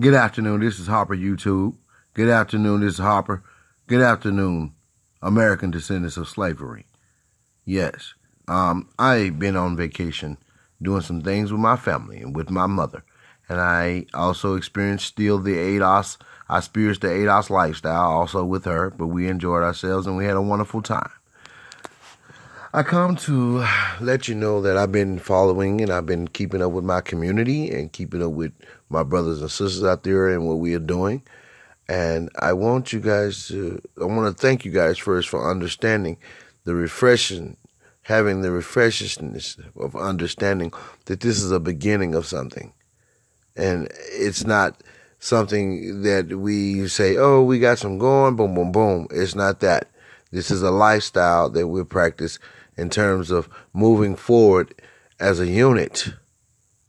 Good afternoon. This is Harper YouTube. Good afternoon. This is Harper. Good afternoon, American descendants of slavery. Yes, I've been on vacation doing some things with my family and with my mother. And I also experienced still the ADOS. I experienced the ADOS lifestyle also with her, but we enjoyed ourselves and we had a wonderful time. I come to let you know that I've been following and I've been keeping up with my community and keeping up with my brothers and sisters out there and what we are doing. And I want to thank you guys first for understanding having the refreshness of understanding that this is a beginning of something. And it's not something that we say, oh, we got some going, boom, boom, boom. It's not that. This is a lifestyle that we practice in terms of moving forward as a unit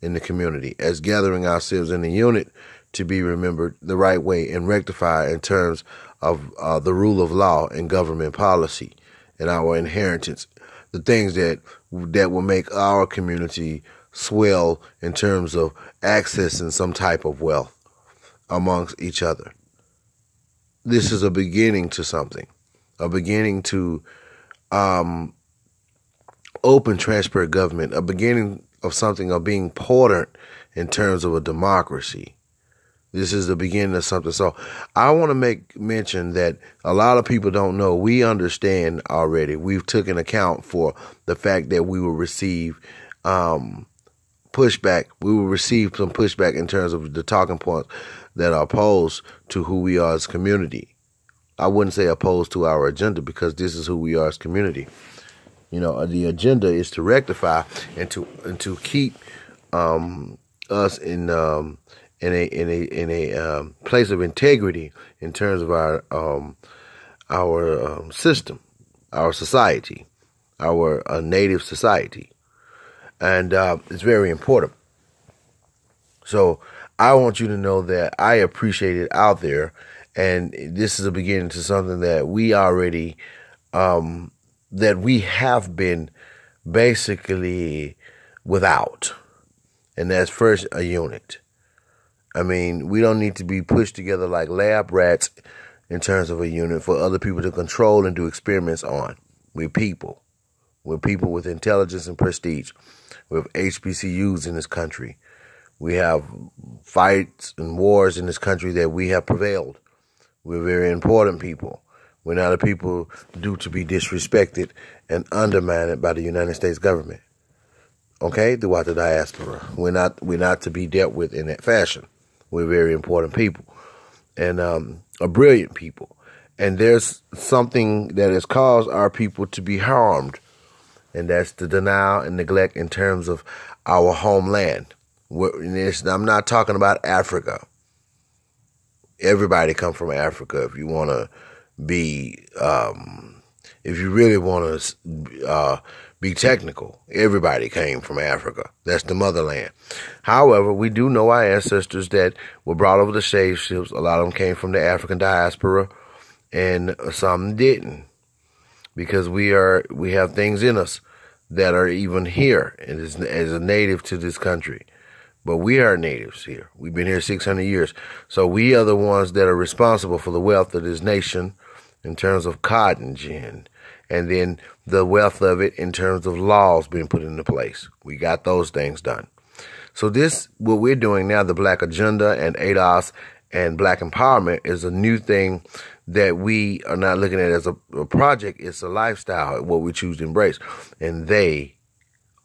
in the community, as gathering ourselves in a unit to be remembered the right way and rectified in terms of the rule of law and government policy and our inheritance, the things that will make our community swell in terms of accessing some type of wealth amongst each other. This is a beginning to something, a beginning to open, transparent government, a beginning of something of being important in terms of a democracy. This is the beginning of something. So I want to make mention that a lot of people don't know. We understand already. We've taken account for the fact that we will receive pushback. We will receive some pushback in terms of the talking points that are opposed to who we are as a community. I wouldn't say opposed to our agenda because this is who we are as a community. You know, the agenda is to rectify and to keep us in a place of integrity in terms of our system, our society, our native society, and it's very important. So I want you to know that I appreciate it out there, and this is a beginning to something that we already that we have been basically without, and that's first a unit. I mean, we don't need to be pushed together like lab rats in terms of a unit for other people to control and do experiments on. We're people. We're people with intelligence and prestige. We have HBCUs in this country. We have fights and wars in this country that we have prevailed. We're very important people. We're not a people due to be disrespected and undermined by the United States government. Okay, throughout the diaspora, we're not to be dealt with in that fashion. We're very important people and a brilliant people. And there's something that has caused our people to be harmed, and that's the denial and neglect in terms of our homeland. I'm not talking about Africa. Everybody come from Africa if you want to be, if you really want to be technical. Everybody came from Africa. That's the motherland. However, we do know our ancestors that were brought over the slave ships. A lot of them came from the African diaspora, and some didn't, because we have things in us that are even here as a native to this country. But we are natives here. We've been here 600 years. So we are the ones that are responsible for the wealth of this nation in terms of cotton gin, and then the wealth of it in terms of laws being put into place. We got those things done. So what we're doing now, the Black Agenda and ADOS and Black Empowerment, is a new thing that we are not looking at as a project. It's a lifestyle, what we choose to embrace. And they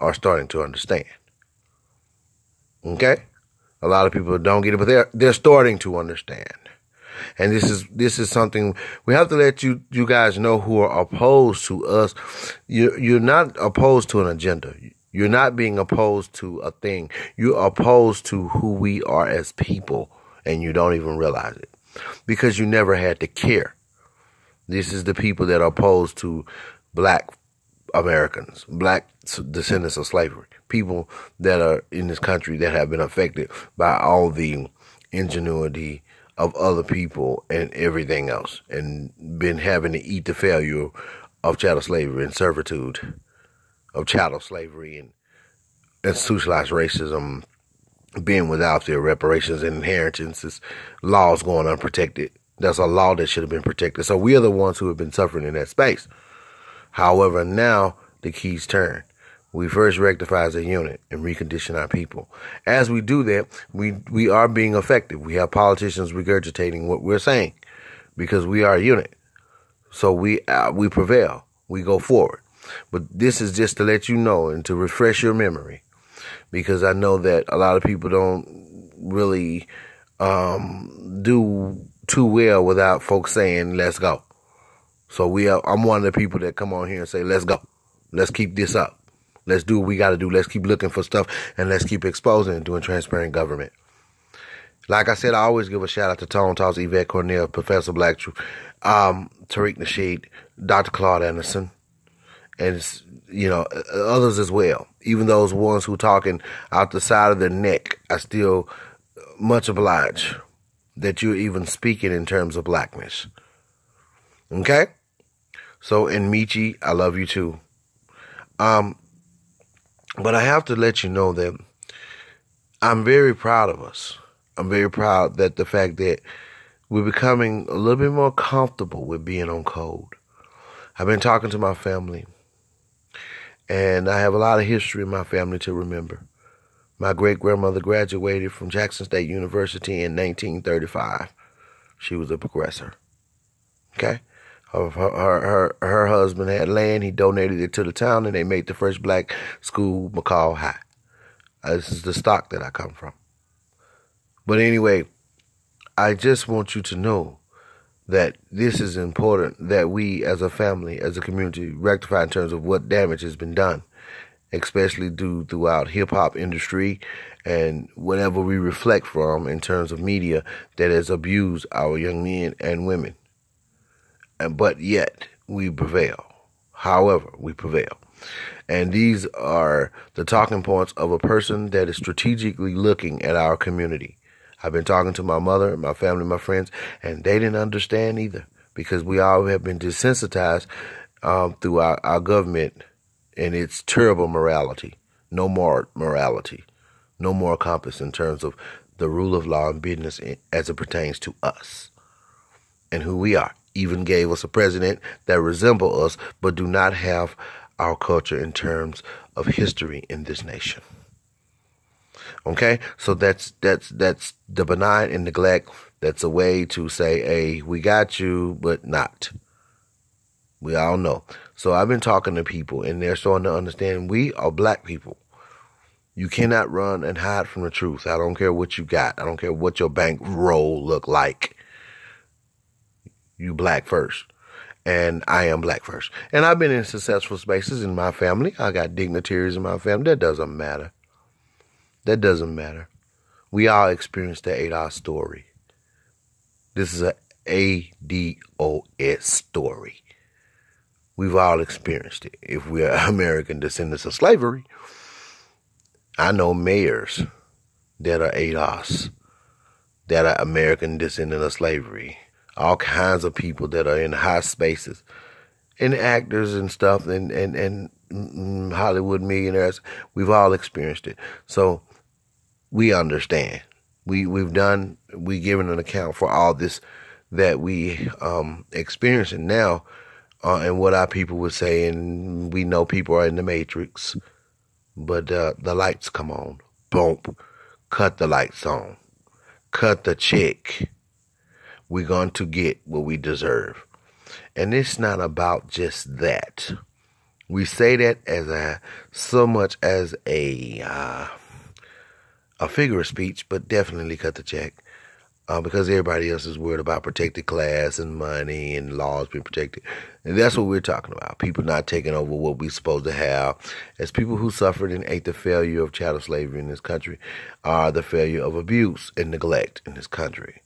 are starting to understand. Okay? A lot of people don't get it, but they're starting to understand. And this is something we have to let you guys know who are opposed to us. You're not opposed to an agenda. You're not being opposed to a thing. You're opposed to who we are as people, and you don't even realize it because you never had to care. This is the people that are opposed to Black Americans, Black descendants of slavery, people that are in this country that have been affected by all the ingenuity of other people and everything else, and been having to eat the failure of chattel slavery and servitude, of chattel slavery and institutionalized racism being without their reparations and inheritances, laws going unprotected. That's a law that should have been protected. So we are the ones who have been suffering in that space. However, now the keys turn. We first rectify as a unit and recondition our people. As we do that, we are being effective. We have politicians regurgitating what we're saying because we are a unit. So we prevail. We go forward. But this is just to let you know and to refresh your memory, because I know that a lot of people don't really do too well without folks saying, let's go. So I'm one of the people that come on here and say, let's go. Let's keep this up. Let's do what we got to do. Let's keep looking for stuff, and let's keep exposing and doing transparent government. Like I said, I always give a shout out to Tone Talks, Yvette Cornell, Professor Black Truth, Tariq Nasheed, Dr. Claude Anderson, and others as well. Even those ones who talking out the side of their neck, I still much obliged that you're even speaking in terms of blackness. Okay? So, and Michi, I love you too. But I have to let you know that I'm very proud of us. I'm very proud that the fact that we're becoming a little bit more comfortable with being on code. I've been talking to my family, and I have a lot of history in my family to remember. My great-grandmother graduated from Jackson State University in 1935. She was a progressor. Okay? Her husband had land. He donated it to the town, and they made the first black school, McCall High. This is the stock that I come from. But anyway, I just want you to know that this is important, that we as a family, as a community, rectify in terms of what damage has been done, especially throughout hip-hop industry and whatever we reflect from in terms of media that has abused our young men and women. But yet, we prevail. However, we prevail. And these are the talking points of a person that is strategically looking at our community. I've been talking to my mother, my family, my friends, and they didn't understand either, because we all have been desensitized through our government and its terrible morality. No more morality. No more compass in terms of the rule of law and business as it pertains to us and who we are. Even gave us a president that resemble us, but do not have our culture in terms of history in this nation. Okay, so that's the benign and neglect. That's a way to say, hey, we got you, but not. We all know. So I've been talking to people, and they're starting to understand we are black people. You cannot run and hide from the truth. I don't care what you got. I don't care what your bank roll look like. You black first. And I am black first. And I've been in successful spaces in my family. I got dignitaries in my family. That doesn't matter. That doesn't matter. We all experienced the ADOS story. This is a ADOS story. We've all experienced it. If we're American descendants of slavery, I know mayors that are ADOS, that are American descendants of slavery. All kinds of people that are in high spaces, and actors and stuff, and Hollywood millionaires. We've all experienced it, so we understand. We've given an account for all this that we experiencing now, and what our people would say. And we know people are in the matrix, but the lights come on. Boom, cut the lights on, cut the check. We're going to get what we deserve. And it's not about just that. We say that as so much as a figure of speech, but definitely cut the check. Because everybody else is worried about protected class and money and laws being protected. And that's what we're talking about. People not taking over what we're supposed to have. As people who suffered and ate the failure of chattel slavery in this country are the failure of abuse and neglect in this country.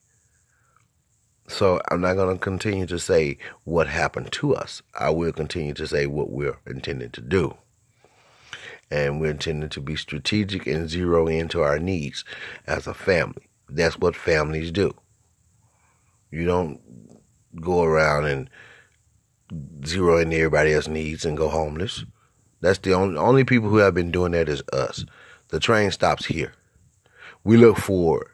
So I'm not going to continue to say what happened to us. I will continue to say what we're intending to do. And we're intending to be strategic and zero into our needs as a family. That's what families do. You don't go around and zero into everybody else's needs and go homeless. That's the only people who have been doing that is us. The train stops here. We look forward.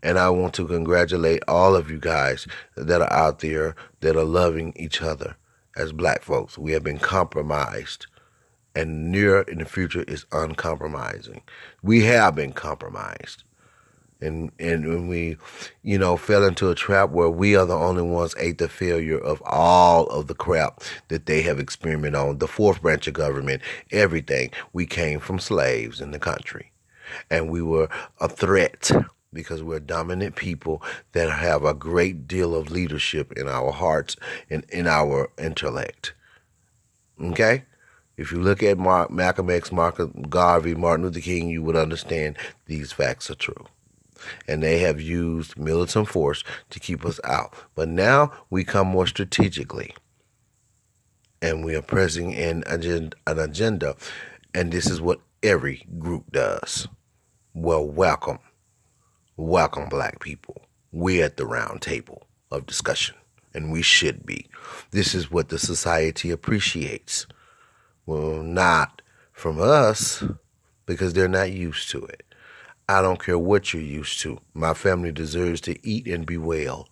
And I want to congratulate all of you guys that are out there that are loving each other as black folks. We have been compromised, and near in the future is uncompromising. We have been compromised. And when we, fell into a trap where we are the only ones ate the failure of all of the crap that they have experimented on, the fourth branch of government, everything. We came from slaves in the country, and we were a threat because we're dominant people that have a great deal of leadership in our hearts and in our intellect. Okay? If you look at Malcolm X, Garvey, Martin Luther King, you would understand these facts are true. And they have used militant force to keep us out. But now we come more strategically. And we are pressing in an agenda. And this is what every group does. Well, welcome. Welcome, black people. We're at the round table of discussion. And we should be. This is what the society appreciates. Well, not from us, because they're not used to it. I don't care what you're used to. My family deserves to eat and be well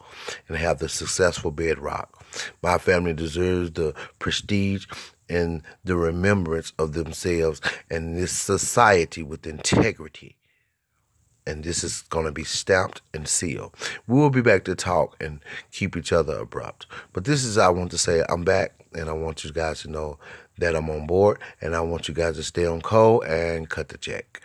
and have the successful bedrock. My family deserves the prestige and the remembrance of themselves and this society with integrity. And this is going to be stamped and sealed. We will be back to talk and keep each other abrupt. But this is, I want to say, I'm back, and I want you guys to know that I'm on board, and I want you guys to stay on code and cut the check.